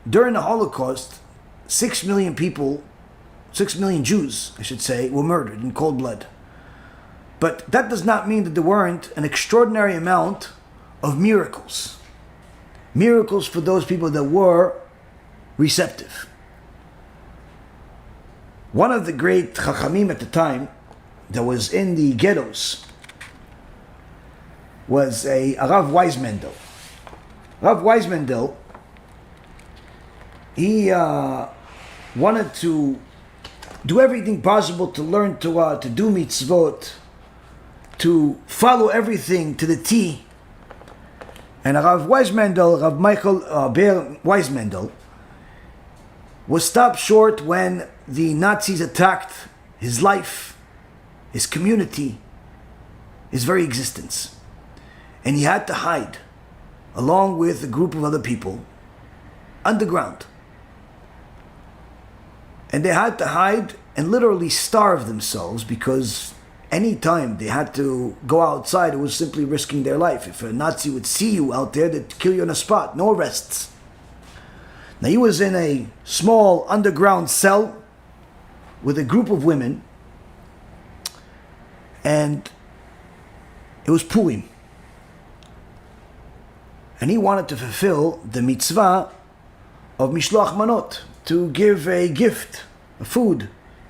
during the Holocaust, 6 million people, 6 million Jews, I should say, were murdered in cold blood. But that does not mean that there weren't an extraordinary amount of miracles. Miracles for those people that were receptive. One of the great Chachamim at the time that was in the ghettos was a Rav Weissmandl. Rav Weissmandl, he wanted to do everything possible to learn Torah, to do mitzvot, to follow everything to the T. And Rav Weissmandl, Rav Michael Ber Weissmandl, was stopped short when the Nazis attacked his life, his community, his very existence. And he had to hide, along with a group of other people, underground. And they had to hide and literally starve themselves, because any time they had to go outside, it was simply risking their life. If a Nazi would see you out there, they'd kill you on the spot, no arrests. Now he was in a small underground cell with a group of women, and it was Purim. And he wanted to fulfill the mitzvah of Mishloach Manot, to give a gift, a food,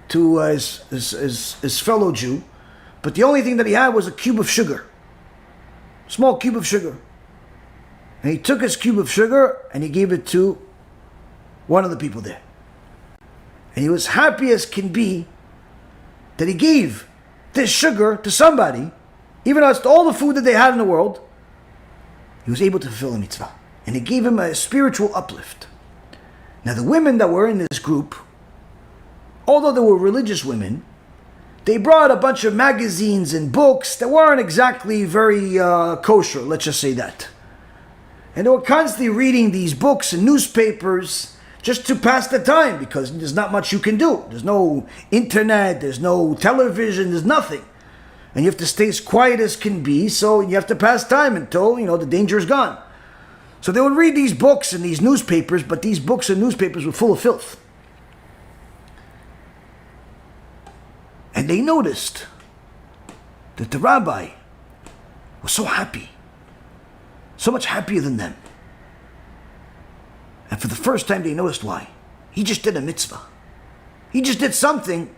to his fellow Jew. But the only thing that he had was a cube of sugar, small cube of sugar. And he took his cube of sugar and he gave it to one of the people there. And he was happy as can be that he gave this sugar to somebody, even though it's all the food that they had in the world. He was able to fulfill a mitzvah. And it gave him a spiritual uplift. Now the women that were in this group, although they were religious women, they brought a bunch of magazines and books that weren't exactly very kosher, let's just say that. And they were constantly reading these books and newspapers just to pass the time, because there's not much you can do. There's no internet, there's no television, there's nothing. And you have to stay as quiet as can be, so you have to pass time until, the danger is gone. So they would read these books and these newspapers, but these books and newspapers were full of filth. And they noticed that the rabbi was so happy, so much happier than them. And for the first time they noticed why. He just did a mitzvah. He just did something.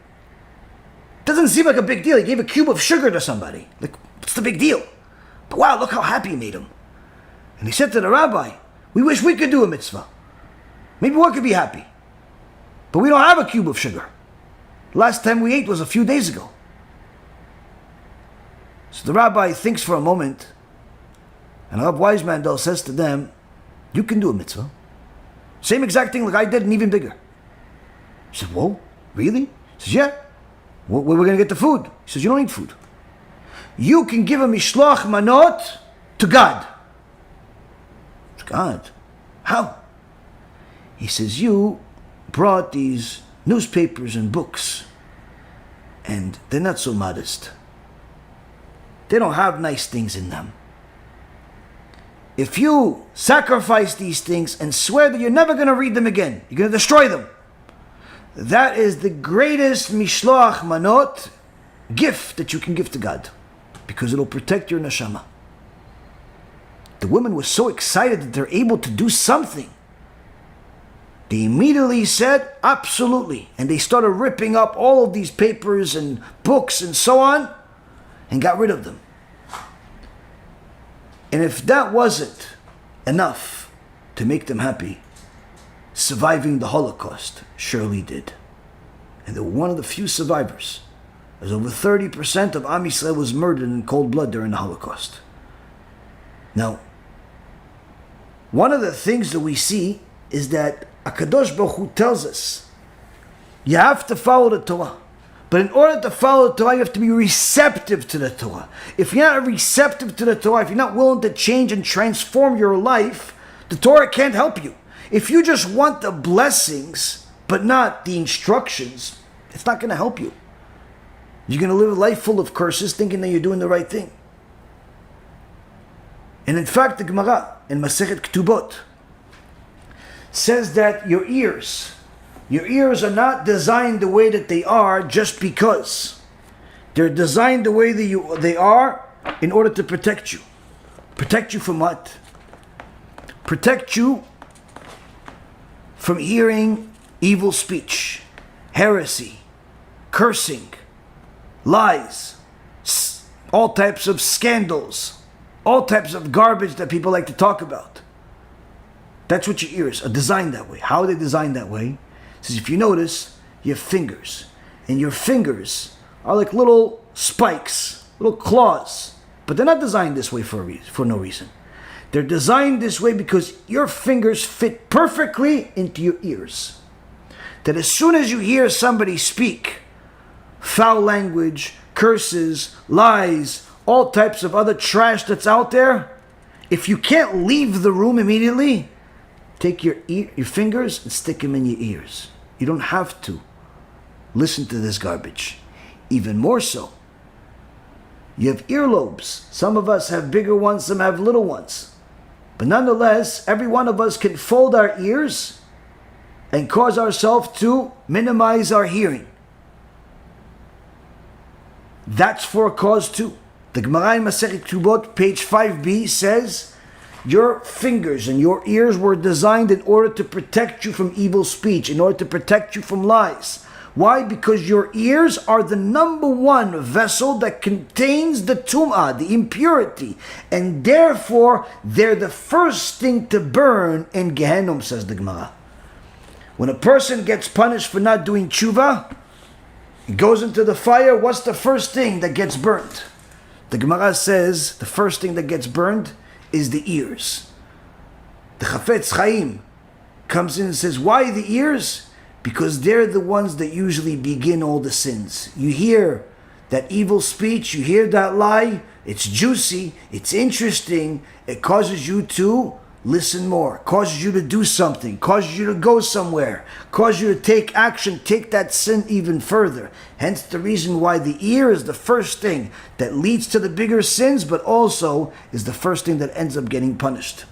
Doesn't seem like a big deal. He gave a cube of sugar to somebody. Like, what's the big deal? But wow, look how happy he made him. And he said to the rabbi, we wish we could do a mitzvah. Maybe we could be happy. But we don't have a cube of sugar. Last time we ate was a few days ago. So the rabbi thinks for a moment, and Rav Weissmandl says to them, you can do a mitzvah. Same exact thing like I did, and even bigger. He said, whoa, really? He says, yeah. Where are we going to get the food? He says, you don't need food. You can give a Mishloach Manot to God. God, how? He says, you brought these newspapers and books, and they're not so modest. They don't have nice things in them. If you sacrifice these things and swear that you're never going to read them again, you're going to destroy them, that is the greatest Mishloach Manot gift that you can give to God, because it'll protect your neshama. The women were so excited that they're able to do something. They immediately said, absolutely. And they started ripping up all of these papers and books and so on, and got rid of them. And if that wasn't enough to make them happy, surviving the Holocaust surely did. And they were one of the few survivors, as over 30% of Am Yisrael was murdered in cold blood during the Holocaust. Now, one of the things that we see is that HaKadosh Baruch Hu tells us, you have to follow the Torah. But in order to follow the Torah, you have to be receptive to the Torah. If you're not receptive to the Torah, if you're not willing to change and transform your life, the Torah can't help you. If you just want the blessings, but not the instructions, it's not going to help you. You're going to live a life full of curses thinking that you're doing the right thing. And in fact, the Gemara in Masechet Ketubot says that your ears are not designed the way that they are just because. They're designed the way that they are in order to protect you. Protect you from what? Protect you from hearing evil speech, heresy, cursing, lies, all types of scandals, all types of garbage that people like to talk about. That's what your ears are designed that way. How are they designed that way? It says if you notice, you have fingers. And your fingers are like little spikes, little claws. But they're not designed this way for no reason. They're designed this way because your fingers fit perfectly into your ears. That as soon as you hear somebody speak foul language, curses, lies, all types of other trash that's out there, if you can't leave the room immediately, take your fingers and stick them in your ears. You don't have to listen to this garbage. Even more so, you have earlobes. Some of us have bigger ones, some have little ones. But nonetheless, every one of us can fold our ears and cause ourselves to minimize our hearing. That's for a cause too. The Gemara in Masechet Ketubot, page 5b, says, your fingers and your ears were designed in order to protect you from evil speech, in order to protect you from lies. Why? Because your ears are the number one vessel that contains the tum'ah, the impurity. And therefore, they're the first thing to burn in Gehenna, says the Gemara. When a person gets punished for not doing tshuva, he goes into the fire, what's the first thing that gets burnt? The Gemara says the first thing that gets burned is the ears. The Chafetz Chaim comes in and says, why the ears? Because they're the ones that usually begin all the sins. You hear that evil speech, you hear that lie, it's juicy, it's interesting, it causes you to listen more, causes you to do something, causes you to go somewhere, causes you to take action, take that sin even further. Hence the reason why the ear is the first thing that leads to the bigger sins, but also is the first thing that ends up getting punished.